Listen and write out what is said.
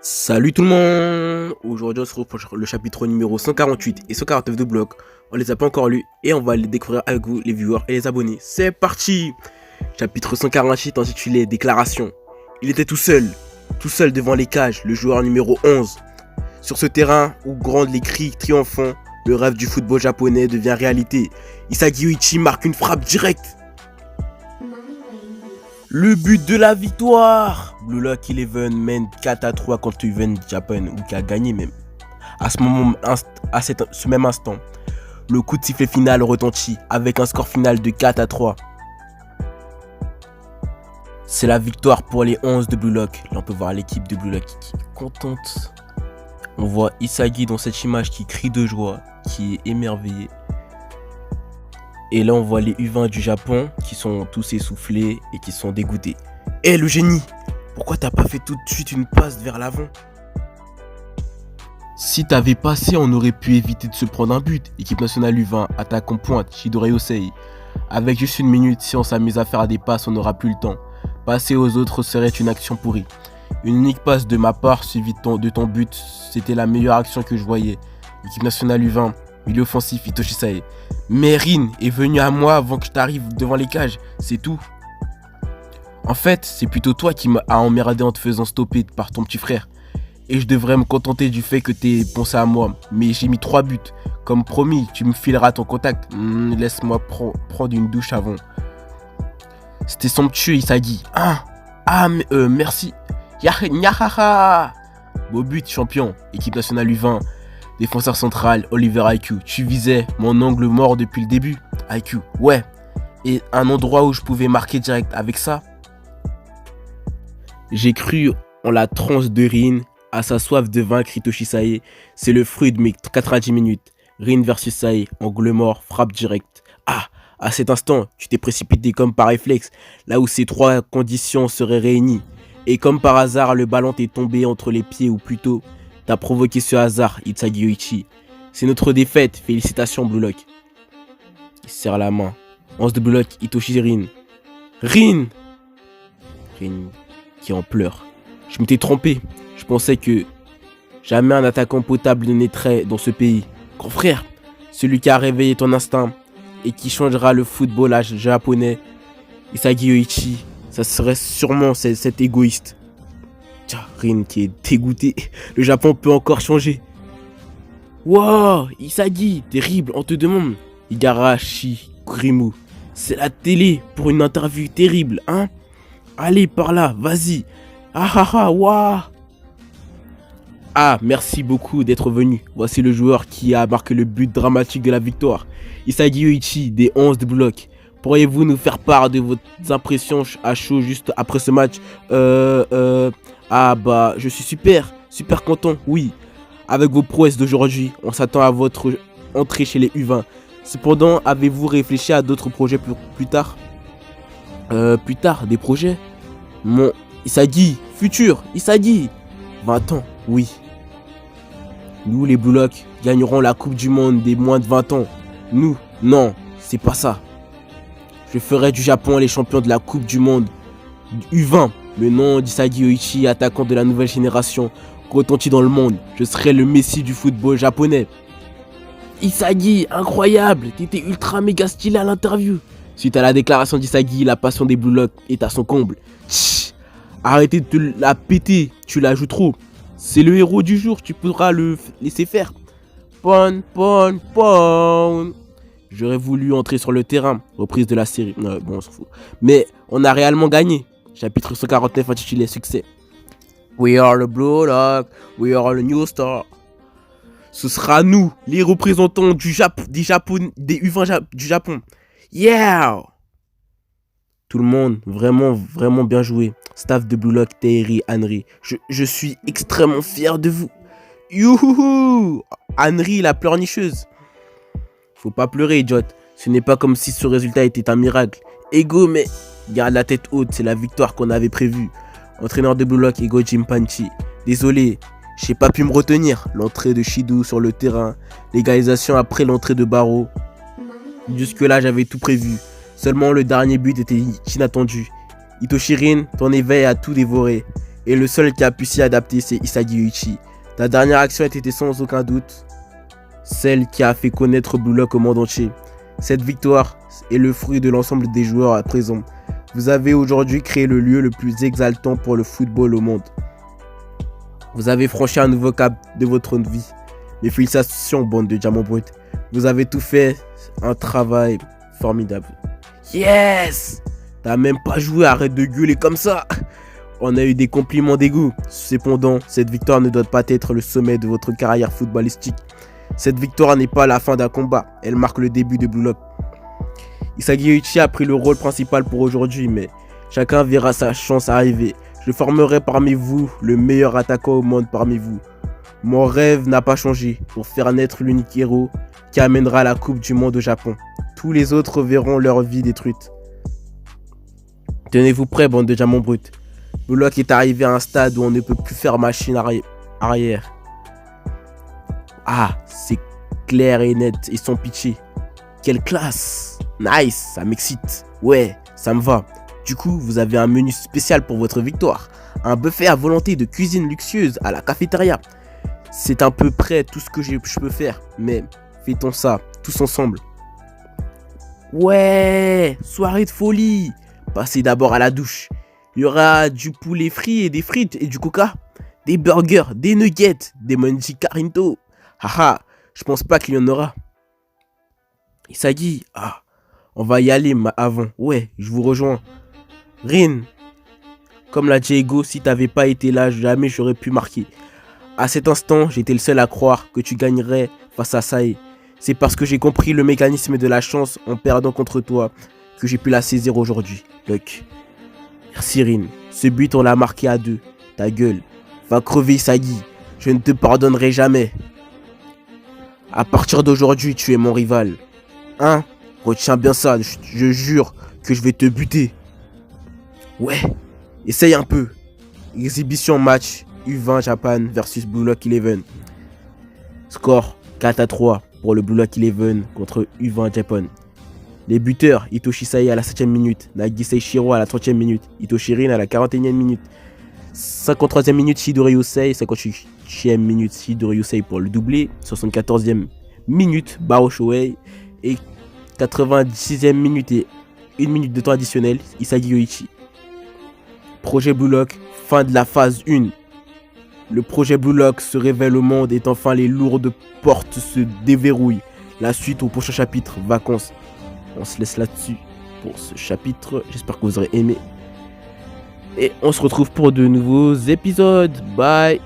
Salut tout le monde. Aujourd'hui on se retrouve pour le chapitre numéro 148 et 149 de Bloc. On les a pas encore lus et on va les découvrir avec vous les viewers et les abonnés. C'est parti. Chapitre 148 intitulé Déclaration. Il était tout seul devant les cages, le joueur numéro 11. Sur ce terrain où grandent les cris triomphants, le rêve du football japonais devient réalité. Isagi Yoichi marque une frappe directe. Le but de la victoire. Blue Lock Eleven mène 4-3 contre Even Japan, ou qui a gagné même. À ce même instant, le coup de sifflet final retentit avec un score final de 4-3. C'est la victoire pour les 11 de Blue Lock. Là on peut voir l'équipe de Blue Lock qui est contente. On voit Isagi dans cette image qui crie de joie, qui est émerveillé. Et là on voit les U20 du Japon qui sont tous essoufflés et qui sont dégoûtés. Eh le génie, pourquoi t'as pas fait tout de suite une passe vers l'avant? Si t'avais passé, on aurait pu éviter de se prendre un but. Équipe nationale U20, attaque en pointe, Shidori Yosei. Avec juste une minute, si on s'amuse à faire des passes, on n'aura plus le temps. Passer aux autres serait une action pourrie. Une unique passe de ma part suivie de ton but, c'était la meilleure action que je voyais. Équipe nationale U20, milieu offensif, Hitoshi Sae. Mais Rin est venu à moi avant que je t'arrive devant les cages, c'est tout. En fait, c'est plutôt toi qui m'as emmerdé en te faisant stopper par ton petit frère. Et je devrais me contenter du fait que t'aies pensé à moi. Mais j'ai mis 3 buts. Comme promis, tu me fileras ton contact. Laisse-moi prendre une douche avant. C'était somptueux, Isagi. Merci. Yahaha. Beau but, champion. Équipe nationale U20. Défenseur central, Oliver IQ. Tu visais mon angle mort depuis le début. IQ, ouais. Et un endroit où je pouvais marquer direct avec ça. J'ai cru en la transe de Rin, à sa soif de vaincre Hitoshi Sae. C'est le fruit de mes 90 minutes. Rin versus Sae, angle mort, frappe directe. À cet instant, tu t'es précipité comme par réflexe, là où ces 3 conditions seraient réunies. Et comme par hasard, le ballon t'est tombé entre les pieds, ou plutôt, t'as provoqué ce hasard, Isagi Yoichi. C'est notre défaite, félicitations Blue Lock. Il serre la main. 11 de Blue Lock, Hitoshi Rin. Rin qui en pleure. Je m'étais trompé. Je pensais que jamais un attaquant potable ne naîtrait dans ce pays. Grand frère, celui qui a réveillé ton instinct et qui changera le football japonais, Isagi Yoichi, ça serait sûrement cet égoïste. Tiens, Rin qui est dégoûté. Le Japon peut encore changer. Wow, Isagi, terrible, on te demande. Igarashi Kurimu, c'est la télé pour une interview terrible, hein? Allez, par là, vas-y. Waouh. Merci beaucoup d'être venu. Voici le joueur qui a marqué le but dramatique de la victoire. Isagi Yoichi, des 11 de Bloc. Pourriez-vous nous faire part de vos impressions à chaud juste après ce match? Je suis super content, oui. Avec vos prouesses d'aujourd'hui, on s'attend à votre entrée chez les U20. Cependant, avez-vous réfléchi à d'autres projets plus tard? Plus tard, des projets? Mon Isagi, futur, Isagi. 20 ans, oui. Nous, les Blue Lock, gagnerons la Coupe du Monde des moins de 20 ans. Nous, non, c'est pas ça. Je ferai du Japon les champions de la Coupe du Monde U20. Le nom d'Isagi Yoichi, attaquant de la nouvelle génération, retentit dans le monde. Je serai le messie du football japonais. Isagi, incroyable, t'étais ultra méga stylé à l'interview. Suite à la déclaration d'Isagi, la passion des Blue Lock est à son comble. Chut, arrêtez de te la péter, tu la joues trop. C'est le héros du jour, tu pourras le laisser faire. Pon. J'aurais voulu entrer sur le terrain, reprise de la série. On s'en fout. Mais on a réellement gagné. Chapitre 149 intitulé Succès. We are the Blue Lock, we are the new star. Ce sera nous, les représentants des U20 du Japon. Yeah! Tout le monde, vraiment bien joué. Staff de Blue Lock, Taeri, Henry. Je suis extrêmement fier de vous. Youhouhou! Henry, la pleurnicheuse. Faut pas pleurer, idiote. Ce n'est pas comme si ce résultat était un miracle. Ego, mais garde la tête haute, c'est la victoire qu'on avait prévue. Entraîneur de Blue Lock, Ego Jinpanchi. Désolé, j'ai pas pu me retenir. L'entrée de Shido sur le terrain, l'égalisation après l'entrée de Baro. Jusque là, j'avais tout prévu. Seulement le dernier but était inattendu. Hitoshi Rin, ton éveil a tout dévoré. Et le seul qui a pu s'y adapter, c'est Isagi Yuichi. Ta dernière action était sans aucun doute celle qui a fait connaître Blue Lock au monde entier. Cette victoire est le fruit de l'ensemble des joueurs à présent. Vous avez aujourd'hui créé le lieu le plus exaltant pour le football au monde. Vous avez franchi un nouveau cap de votre vie. Mes félicitations, bande de diamants bruts. Vous avez tout fait, un travail formidable. Yes! T'as même pas joué, arrête de gueuler comme ça. On a eu des compliments d'égout. Cependant, cette victoire ne doit pas être le sommet de votre carrière footballistique. Cette victoire n'est pas la fin d'un combat, elle marque le début de Blue Lock. Isagi Yuichi a pris le rôle principal pour aujourd'hui, mais chacun verra sa chance arriver. Je formerai parmi vous le meilleur attaquant au monde parmi vous. Mon rêve n'a pas changé pour faire naître l'unique héros qui amènera la Coupe du Monde au Japon. Tous les autres verront leur vie détruite. Tenez-vous prêts, bande de diamants bruts. Blue Lock est arrivé à un stade où on ne peut plus faire machine arrière. Ah, c'est clair et net et sans pitié. Quelle classe! Nice, ça m'excite. Ouais, ça me va. Du coup, vous avez un menu spécial pour votre victoire. Un buffet à volonté de cuisine luxueuse à la cafétéria. C'est à peu près tout ce que je peux faire. Mais fêtons ça, tous ensemble. Ouais, soirée de folie. Passez d'abord à la douche. Il y aura du poulet frit et des frites et du coca. Des burgers, des nuggets, des manji carinto. Haha, je pense pas qu'il y en aura. Isagi, on va y aller avant. Ouais, je vous rejoins. Rin, comme l'a dit Ego, si t'avais pas été là, jamais j'aurais pu marquer. À cet instant, j'étais le seul à croire que tu gagnerais face à Sae. C'est parce que j'ai compris le mécanisme de la chance en perdant contre toi que j'ai pu la saisir aujourd'hui, Luck. Merci Rin, ce but on l'a marqué à 2. Ta gueule, va crever Isagi, je ne te pardonnerai jamais. À partir d'aujourd'hui, tu es mon rival. Hein? Retiens bien ça, je jure que je vais te buter. Ouais, essaye un peu. Exhibition match U20 Japan versus Blue Lock 11. Score 4-3 pour le Blue Lock 11 contre U20 Japan. Les buteurs, Hitoshi Sae à la 7ème minute, Nagisei Shiro à la 30ème minute, Hitoshi Rin à la 41ème minute, 53ème minute Shidori Yosei, 58ème minute Shidori Yosei pour le doublé, 74ème minute Bao Shohei et 96ème minute et 1 minute de temps additionnel Isagi Yuichi. Projet Blue Lock, fin de la phase 1. Le projet Blue Lock se révèle au monde et enfin les lourdes portes se déverrouillent. La suite au prochain chapitre, vacances. On se laisse là-dessus pour ce chapitre. J'espère que vous aurez aimé. Et on se retrouve pour de nouveaux épisodes. Bye!